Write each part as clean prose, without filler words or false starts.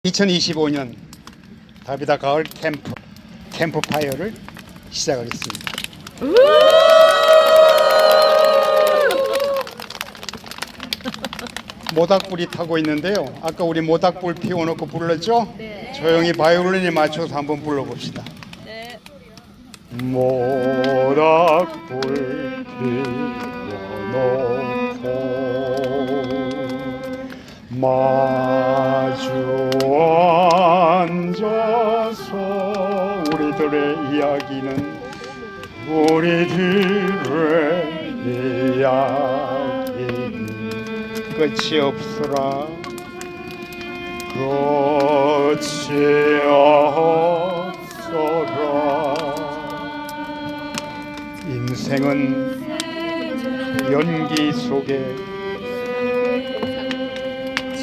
2025년 다비다 가을 캠프파이어를 시작하겠습니다. 모닥불이 타고 있는데요. 아까 우리 모닥불 피워놓고 불렀죠? 네. 조용히 바이올린에 맞춰서 한번 불러봅시다. 네. 모닥불 피워놓고 마주 앉아서 우리들의 이야기는 우리들의 이야기는 끝이 없으라 끝이 없어라. 인생은 연기 속에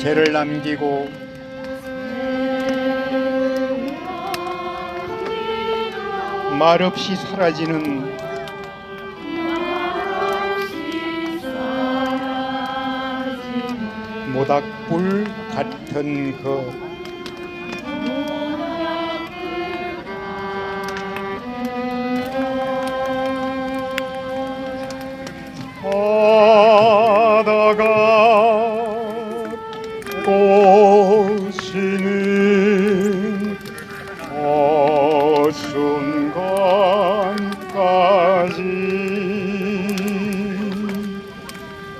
죄를 남기고 말없이 사라지는 모닥불 같은 것. 바다가 꽃이는 그 순간까지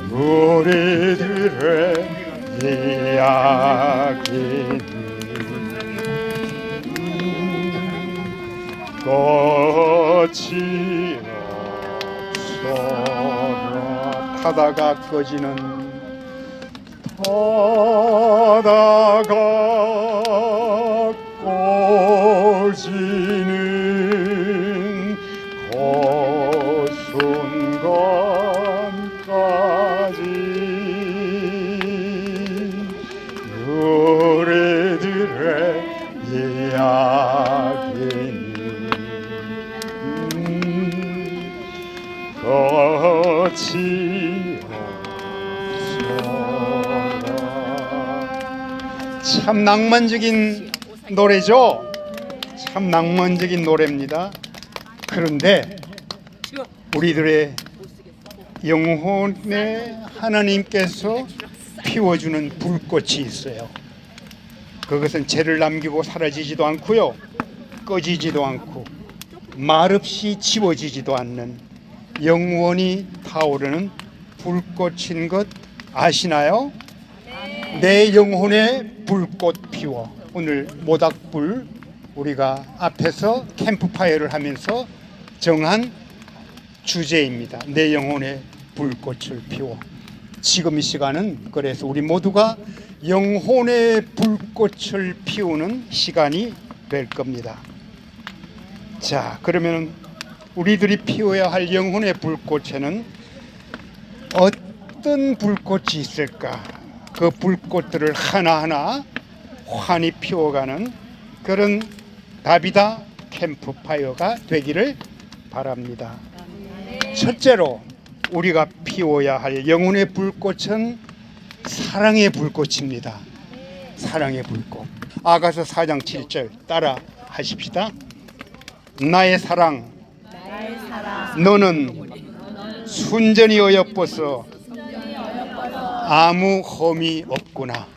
우리들의 이야기는 끝이 없어라. 타다가 꺼지는 타다가 꺼지는 그 순간까지 우리들의 이야기는 끝이 참 낭만적인 노래죠. 참 낭만적인 노래입니다. 그런데 우리들의 영혼에 하나님께서 피워주는 불꽃이 있어요. 그것은 죄를 남기고 사라지지도 않고요, 꺼지지도 않고 말없이 지워지지도 않는 영원히 타오르는 불꽃인 것 아시나요? 내 영혼에 불꽃 피워. 오늘 모닥불 우리가 앞에서 캠프파이어를 하면서 정한 주제입니다. 내 영혼에 불꽃을 피워. 지금 이 시간은 그래서 우리 모두가 영혼의 불꽃을 피우는 시간이 될 겁니다. 자, 그러면 우리들이 피워야 할 영혼의 불꽃에는 어떤 불꽃이 있을까? 그 불꽃들을 하나하나 환히 피워가는 그런 다비다 캠프파이어가 되기를 바랍니다. 첫째로 우리가 피워야 할 영혼의 불꽃은 사랑의 불꽃입니다. 사랑의 불꽃. 아가서 4장 7절 따라 하십시다. 나의 사랑, 너는 순전히 어여뻐서 아무 험이 없구나.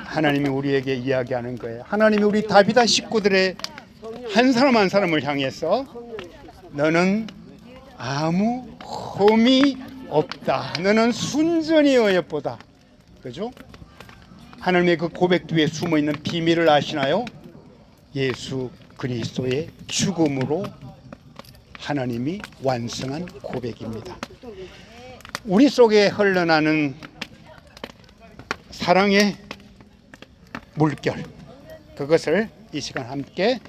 하나님이 우리에게 이야기하는 거예요. 하나님이 우리 다비다 식구들의 한 사람 한 사람을 향해서 너는 아무 험이 없다. 너는 순전히 어여쁘다. 그죠? 하나님의 그 고백 뒤에 숨어 있는 비밀을 아시나요? 예수 그리스도의 죽음으로 하나님이 완성한 고백입니다. 우리 속에 흘러나는 사랑의 물결, 그것을 이 시간 함께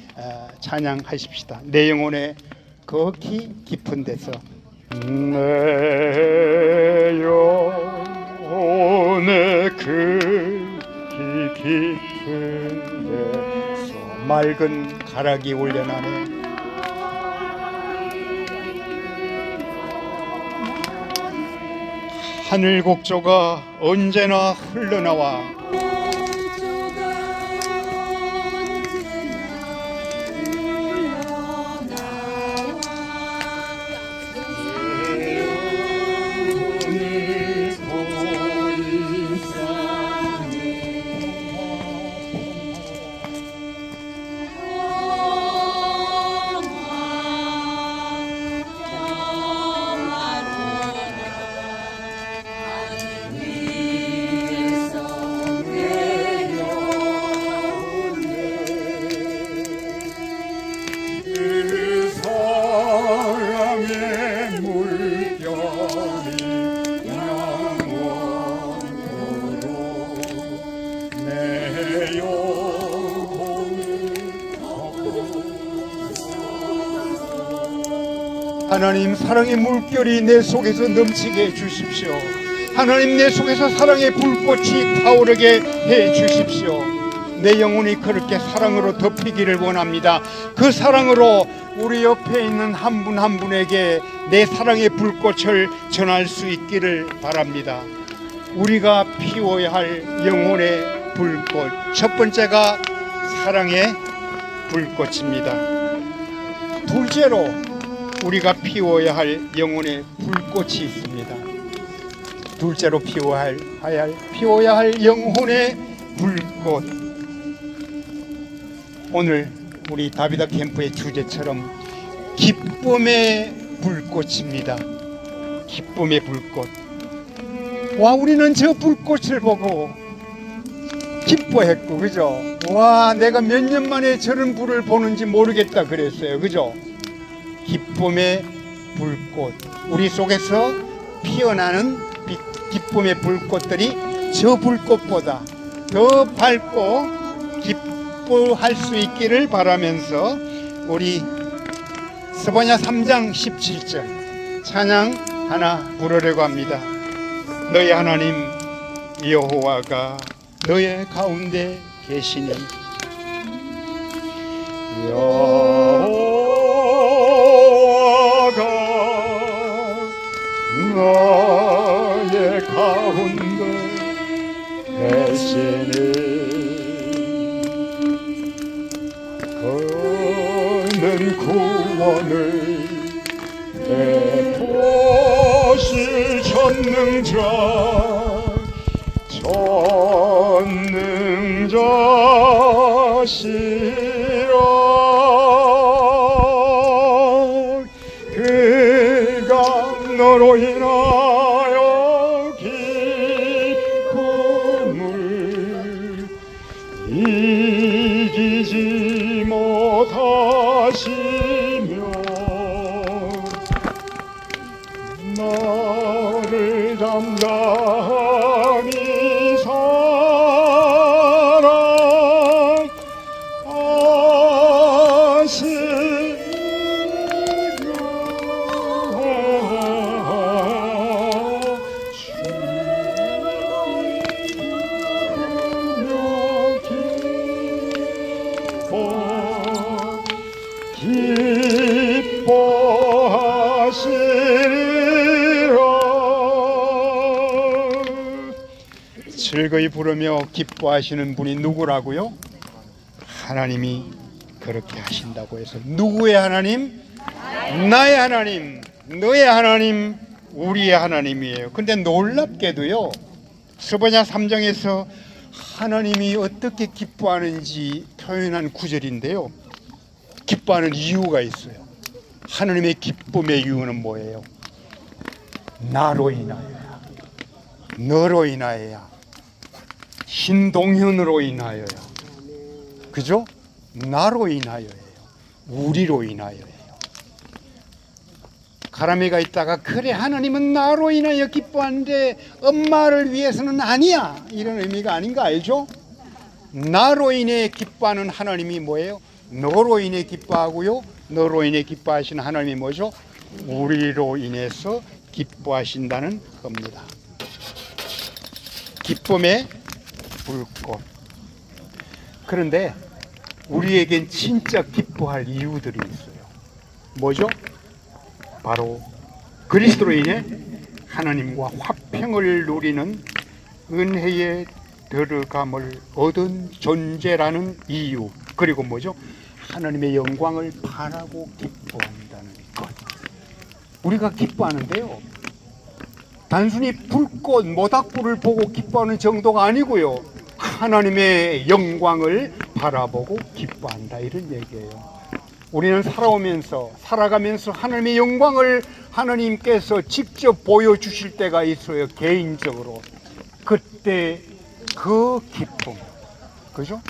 찬양하십시다. 내 영혼의 거기 깊은 데서 내 영혼의 그 깊은 데서 맑은 가락이 올려나네. 하늘 곡조가 언제나 흘러나와 내 하나님, 사랑의 물결이 내 속에서 넘치게 해 주십시오. 하나님, 내 속에서 사랑의 불꽃이 타오르게 해 주십시오. 내 영혼이 그렇게 사랑으로 덮이기를 원합니다. 그 사랑으로 우리 옆에 있는 한 분 한 분에게 내 사랑의 불꽃을 전할 수 있기를 바랍니다. 우리가 피워야 할 영혼의 불꽃, 첫 번째가 사랑의 불꽃입니다. 둘째로 우리가 피워야 할 영혼의 불꽃이 있습니다. 둘째로 피워야 할 영혼의 불꽃. 오늘 우리 다비다 캠프의 주제처럼 기쁨의 불꽃입니다. 기쁨의 불꽃. 와, 우리는 저 불꽃을 보고 기뻐했고, 그죠? 와, 내가 몇 년 만에 저런 불을 보는지 모르겠다 그랬어요, 그죠? 기쁨의 불꽃, 우리 속에서 피어나는 기쁨의 불꽃들이 저 불꽃보다 더 밝고 기뻐할 수 있기를 바라면서 우리 스바냐 3장 17절 찬양 하나 부르려고 합니다. 너의 하나님 여호와가 너의 가운데 계시니 여호와가 너의 가운데 계시니 그는 구원을 베푸실 전능자시라. 그가 너로 인하여 기쁨을 이기지 못하시며 나를 담당히 즐거이 부르며 기뻐하시는 분이 누구라고요? 하나님이 그렇게 하신다고 해서. 누구의 하나님? 나의 하나님, 너의 하나님, 우리의 하나님이에요. 근데 놀랍게도요, 스바냐 3장에서 하나님이 어떻게 기뻐하는지 표현한 구절인데요, 기뻐하는 이유가 있어요. 하나님의 기쁨의 이유는 뭐예요? 나로 인하여야, 너로 인하여야, 신동현으로 인하여야, 그죠? 나로 인하여예요. 우리로 인하여예요. 가람이가 있다가 그래, 하나님은 나로 인하여 기뻐하는데 엄마를 위해서는 아니야, 이런 의미가 아닌가 알죠? 나로 인해 기뻐하는 하나님이 뭐예요? 너로 인해 기뻐하고요, 너로 인해 기뻐하시는 하나님이 뭐죠? 우리로 인해서 기뻐하신다는 겁니다. 기쁨의 불꽃. 그런데 우리에겐 진짜 기뻐할 이유들이 있어요. 뭐죠? 바로 그리스도로 인해 하나님과 화평을 누리는 은혜의 들어감을 얻은 존재라는 이유. 그리고 뭐죠? 하나님의 영광을 바라고 기뻐한다는 것. 우리가 기뻐하는데요, 단순히 불꽃, 모닥불을 보고 기뻐하는 정도가 아니고요, 하나님의 영광을 바라보고 기뻐한다, 이런 얘기예요. 우리는 살아가면서 하나님의 영광을 하나님께서 직접 보여주실 때가 있어요, 개인적으로. 그때 그 기쁨, 그죠?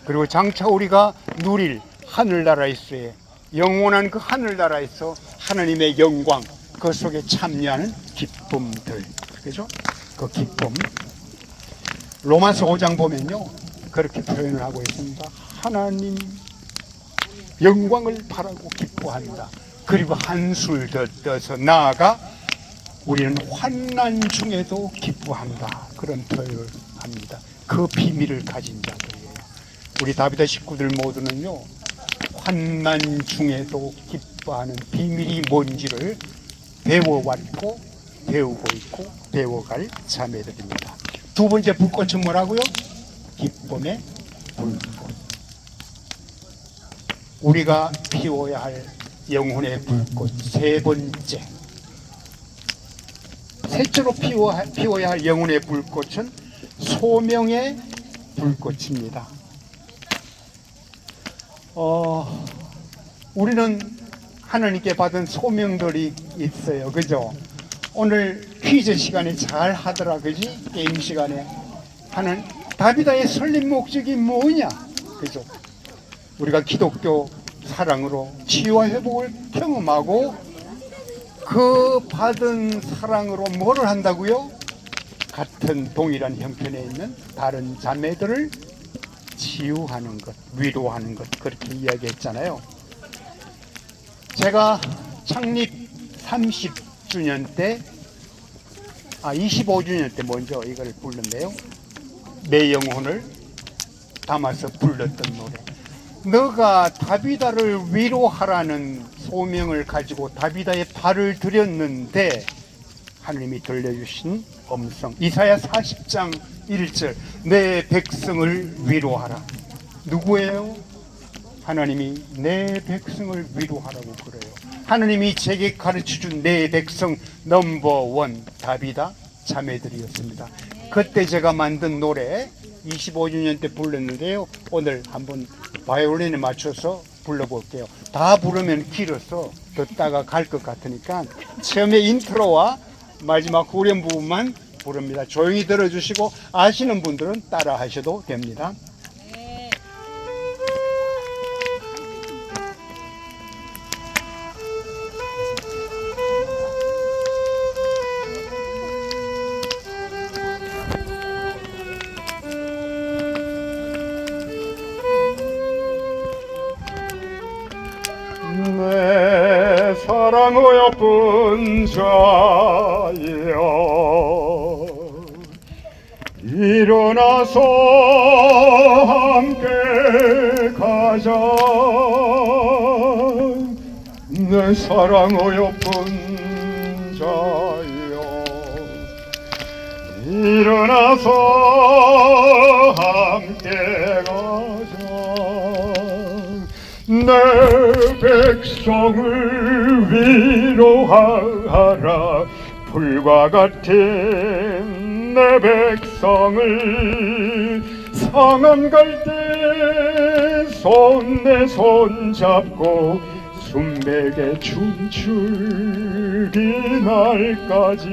그리고 장차 우리가 누릴 하늘나라에서의 영원한 그 하늘나라에서 하나님의 영광, 그 속에 참여하는 기쁨들, 그죠? 그 기쁨. 로마서 5장 보면요, 그렇게 표현을 하고 있습니다. 하나님 영광을 바라고 기뻐한다. 그리고 한술 더 떠서 나아가 우리는 환난 중에도 기뻐한다. 그런 표현을 합니다. 그 비밀을 가진 자들이에요. 우리 다비다 식구들 모두는요, 환난 중에도 기뻐하는 비밀이 뭔지를 배워왔고 배우고 있고 배워갈 자매들입니다. 두 번째 불꽃은 뭐라고요? 기쁨의 불꽃. 우리가 피워야 할 영혼의 불꽃 세 번째, 셋째로 피워야 할 영혼의 불꽃은 소명의 불꽃입니다. 우리는 하나님께 받은 소명들이 있어요. 그죠? 오늘 퀴즈 시간에 잘 하더라. 그지? 게임 시간에 하는 다비다의 설립 목적이 뭐냐? 그죠? 우리가 기독교 사랑으로 치유와 회복을 경험하고 그 받은 사랑으로 뭐를 한다고요? 같은 동일한 형편에 있는 다른 자매들을 치유하는 것, 위로하는 것, 그렇게 이야기했잖아요. 제가 창립 30주년 때, 25주년 때 먼저 이걸 불렀는데요. 내 영혼을 담아서 불렀던 노래. 너가 다비다를 위로하라는 소명을 가지고 다비다의 발을 들였는데 하나님이 들려주신 음성, 이사야 40장 1절, 내 백성을 위로하라. 누구예요? 하나님이 내 백성을 위로하라고 그래요. 하나님이 제게 가르쳐준 내 백성 넘버원 다비다 자매들이었습니다. 그때 제가 만든 노래 25주년 때 불렀는데요. 오늘 한번 바이올린에 맞춰서 불러볼게요. 다 부르면 길어서 듣다가 갈 것 같으니까 처음에 인트로와 마지막 후렴 부분만 부릅니다. 조용히 들어주시고 아시는 분들은 따라 하셔도 됩니다. 내 사랑의 예쁜 자여 일어나서 함께 가자. 내 사랑의 예쁜 자여 일어나서 함께 가자. 내 백성을 위로하라. 불과 같은 내 백성을 상한 갈때 내 손 잡고 순백에 춤추기 날까지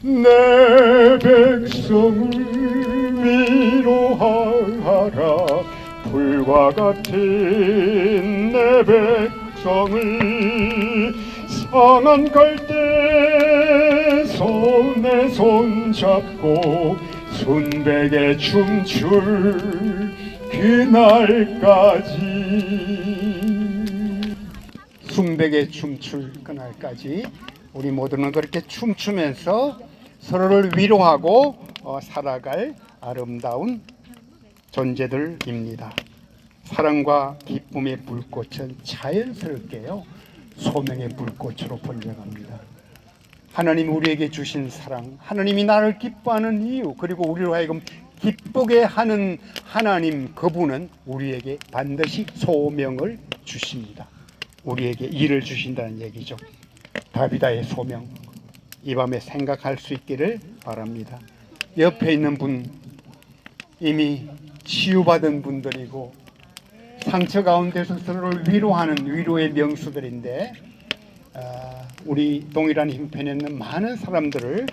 내 백성을 위로하라. 불과 같은 내 백성을 상한 갈때 내 손 잡고 순백에 춤출 그날까지, 순백에 춤출 그날까지 우리 모두는 그렇게 춤추면서 서로를 위로하고 살아갈 아름다운 존재들입니다. 사랑과 기쁨의 불꽃은 자연스럽게요 소명의 불꽃으로 번져갑니다. 하나님 우리에게 주신 사랑, 하나님이 나를 기뻐하는 이유, 그리고 우리로 하여금 기쁘게 하는 하나님, 그분은 우리에게 반드시 소명을 주십니다. 우리에게 일을 주신다는 얘기죠. 다비다의 소명, 이 밤에 생각할 수 있기를 바랍니다. 옆에 있는 분 이미 치유받은 분들이고 상처 가운데서 서로를 위로하는 위로의 명수들인데 우리 동일한 힘편에 있는 많은 사람들을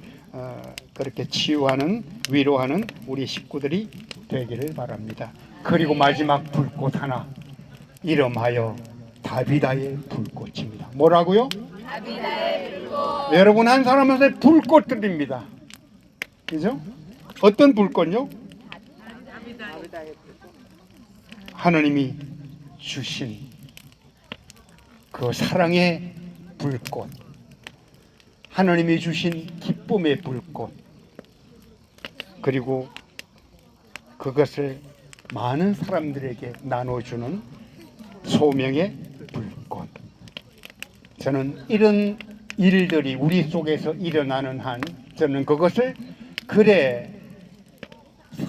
그렇게 치유하는 위로하는 우리 식구들이 되기를 바랍니다. 그리고 마지막 불꽃 하나, 이름하여 다비다의 불꽃입니다. 뭐라고요? 다비다의 불꽃. 여러분 한 사람한테 불꽃 드립니다. 그죠? 어떤 불꽃요? 하나님이 주신 그 사랑의 불꽃, 하나님이 주신 기쁨의 불꽃, 그리고 그것을 많은 사람들에게 나눠주는 소명의 불꽃. 저는 이런 일들이 우리 속에서 일어나는 한 저는 그것을 그래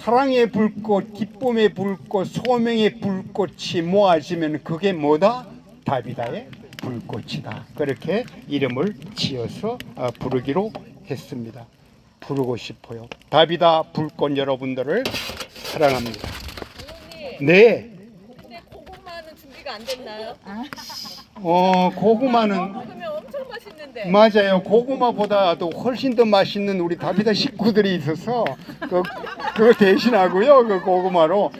사랑의 불꽃, 기쁨의 불꽃, 소명의 불꽃이 모아지면 그게 뭐다? 다비다의 불꽃이다. 그렇게 이름을 지어서 부르기로 했습니다. 부르고 싶어요. 다비다 불꽃 여러분들을 사랑합니다. 네. 근데 고구마는 준비가 안 됐나요? 고구마는 먹으면 엄청 맛있는데. 맞아요. 고구마보다도 훨씬 더 맛있는 우리 다비다 식구들이 있어서 그거 대신하고요. 그 고구마로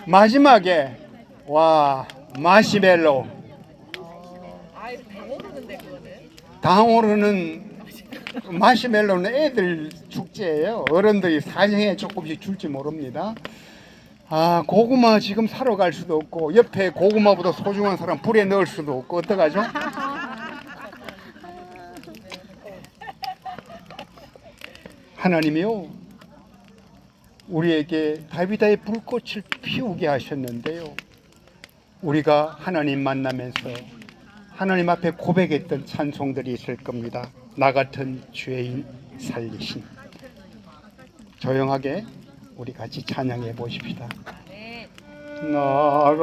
마지막에 와 마시멜로. 아유 다 모르는데 그거는. 당오르는 마시멜로는 애들 축제예요. 어른들이 사정에 조금씩 줄지 모릅니다. 고구마 지금 사러 갈 수도 없고 옆에 고구마보다 소중한 사람 불에 넣을 수도 없고 어떡하죠? 하나님이요 우리에게 다비다의 불꽃을 피우게 하셨는데요, 우리가 하나님 만나면서 하나님 앞에 고백했던 찬송들이 있을 겁니다. 나 같은 죄인 살리신. 조용하게 우리 같이 찬양해 보십시다. 나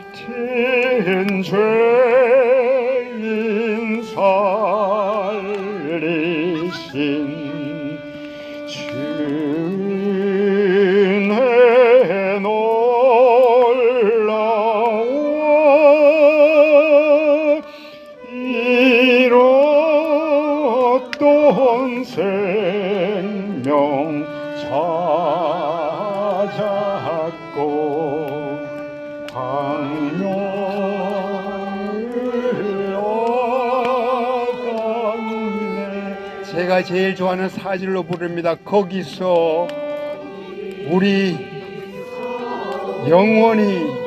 같은 죄인 살리신 주의 놀라운 잃었던 생명 찾았고 광명을 얻었네. 제가 제일 좋아하는 사질로 부릅니다. 거기서 우리 영원히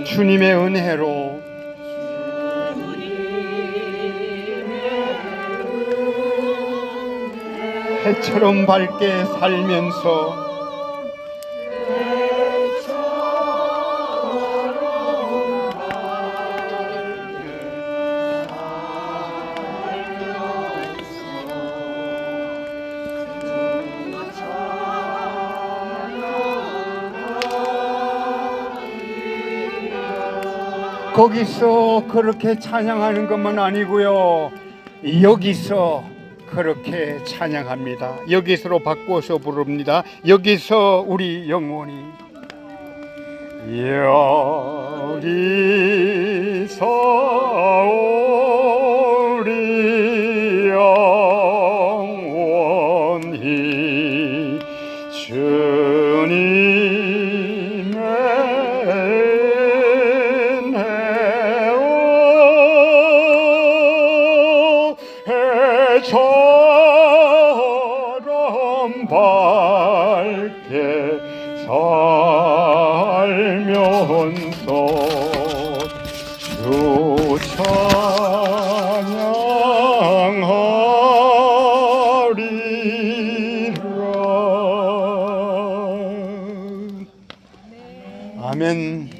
주님의 은혜로 해처럼 밝게 살면서 거기서 그렇게 찬양하는 것만 아니고요, 여기서 그렇게 찬양합니다. 여기서로 바꿔서 부릅니다. 여기서 우리 영혼이 여기서 우리 영혼이 주님의 은혜로 해처럼 밝게 살면서 주 찬양하리라. 아멘.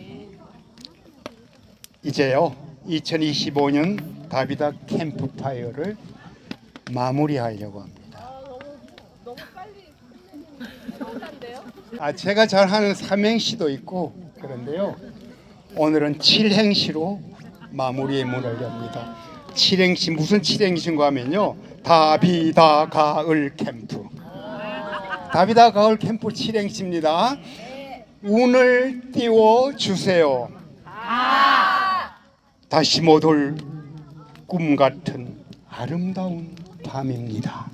이제요 2025년 다비다 캠프파이어를 마무리하려고 합니다. 너무 빨리 못한데요? 제가 잘 하는 삼행시도 있고 그런데요, 오늘은 칠행시로 마무리의 문을 엽니다. 칠행시, 무슨 칠행시인가 하면요, 다비다 가을 캠프. 다비다 가을 캠프 칠행시입니다. 운을 띄워주세요. 다시 못 올 꿈 같은 아름다운 밤입니다.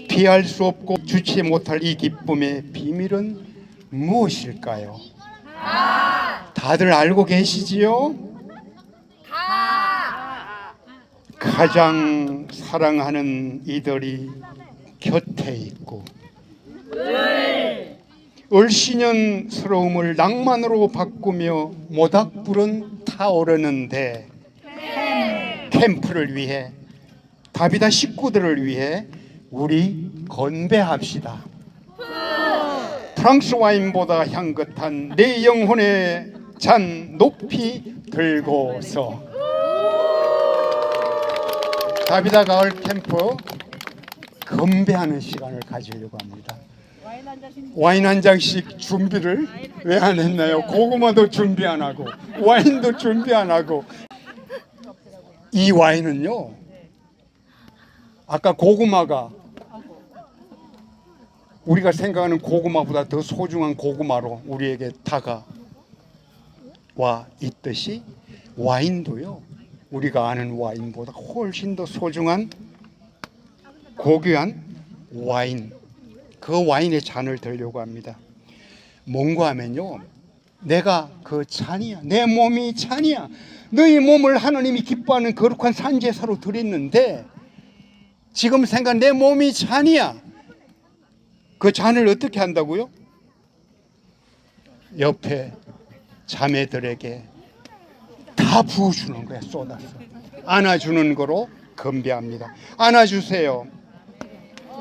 피할 수 없고 주체 못할 이 기쁨의 비밀은 무엇일까요? 다들 알고 계시지요? 가장 사랑하는 이들이 곁에 있고 을씨년스러움을 낭만으로 바꾸며 모닥불은 타오르는데 캠프를 위해 다비다 식구들을 위해 우리 건배합시다. 프랑스 와인보다 향긋한 내 영혼의 잔 높이 들고서 다비다 가을 캠프 건배하는 시간을 가지려고 합니다. 와인 한 잔씩 준비를 왜 안 했나요? 고구마도 준비 안 하고 와인도 준비 안 하고. 이 와인은요, 아까 고구마가 우리가 생각하는 고구마보다 더 소중한 고구마로 우리에게 다가와 있듯이 와인도요, 우리가 아는 와인보다 훨씬 더 소중한 고귀한 와인, 그 와인의 잔을 들려고 합니다. 뭔가 하면요, 내가 그 잔이야, 내 몸이 잔이야. 너희 몸을 하나님이 기뻐하는 거룩한 산제사로 드렸는데 지금 생각, 내 몸이 잔이야. 그 잔을 어떻게 한다고요? 옆에 자매들에게 다 부어주는 거야. 쏟아서 안아주는 거로 건배합니다. 안아주세요.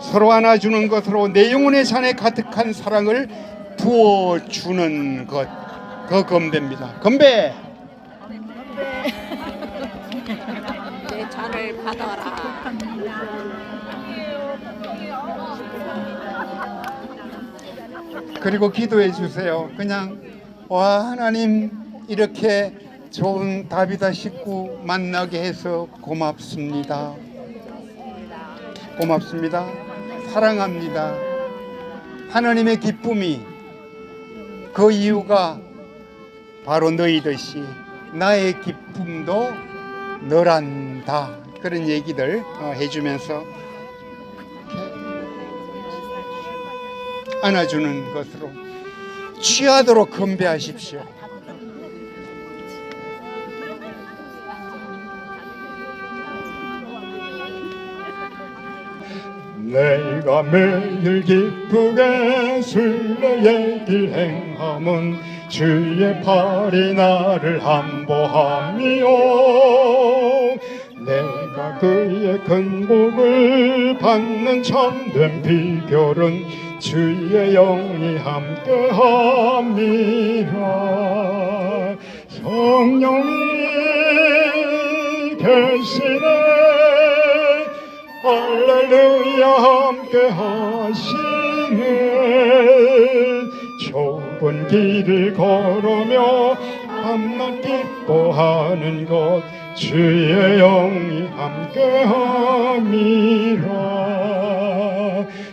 서로 안아주는 것으로 내 영혼의 잔에 가득한 사랑을 부어주는 것, 그 건배입니다. 건배. 내 잔을 받아라. 그리고 기도해 주세요. 그냥 와, 하나님 이렇게 좋은 다비다 식구 만나게 해서 고맙습니다. 고맙습니다. 사랑합니다. 하나님의 기쁨이 그 이유가 바로 너희듯이 나의 기쁨도 너란다. 그런 얘기들 해주면서 안아주는 것으로 취하도록 건배하십시오. 내가 매일 기쁘게 순례의 길 행함은 주의 팔이 나를 함보함이요, 내가 그의 큰 복을 받는 참된 비결은 주의 영이 함께함이라. 성령이 계시네. 할렐루야. 함께 하시네. 좁은 길을 걸으며 밤낮 기뻐하는 것 주의 영이 함께 함이라.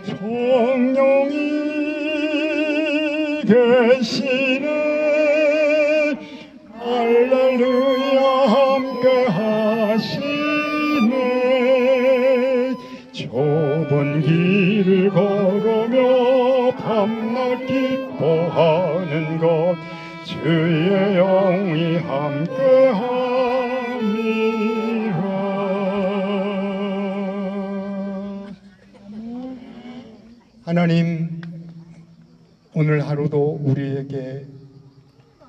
성령이 계시네. 할렐루야. 함께 하시네. 좁은 길을 걸으며 밤낮 기뻐하는 것 주의 영이 함께함이라. 하나님, 오늘 하루도 우리에게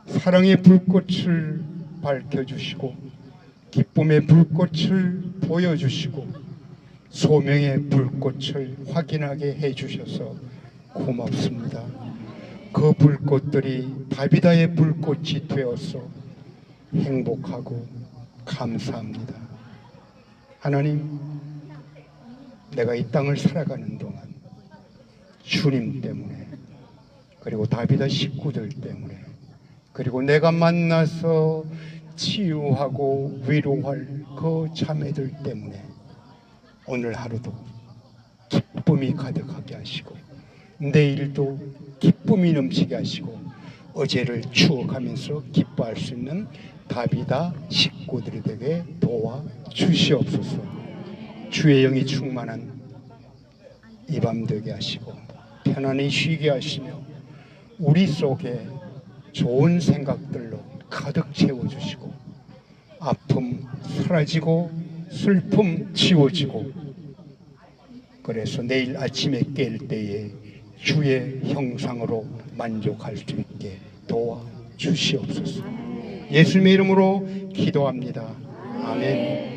사랑의 불꽃을 밝혀주시고 기쁨의 불꽃을 보여주시고 소명의 불꽃을 확인하게 해주셔서 고맙습니다. 그 불꽃들이 다비다의 불꽃이 되어서 행복하고 감사합니다. 하나님, 내가 이 땅을 살아가는 동안 주님 때문에, 그리고 다비다 식구들 때문에, 그리고 내가 만나서 치유하고 위로할 그 자매들 때문에 오늘 하루도 기쁨이 가득하게 하시고 내일도 기쁨이 넘치게 하시고 어제를 추억하면서 기뻐할 수 있는 다비다 식구들이 되게 도와주시옵소서. 주의 영이 충만한 이 밤 되게 하시고 편안히 쉬게 하시며 우리 속에 좋은 생각들로 가득 채워주시고 아픔 사라지고 슬픔 지워지고, 그래서 내일 아침에 깰 때에 주의 형상으로 만족할 수 있게 도와주시옵소서. 예수님의 이름으로 기도합니다. 아멘.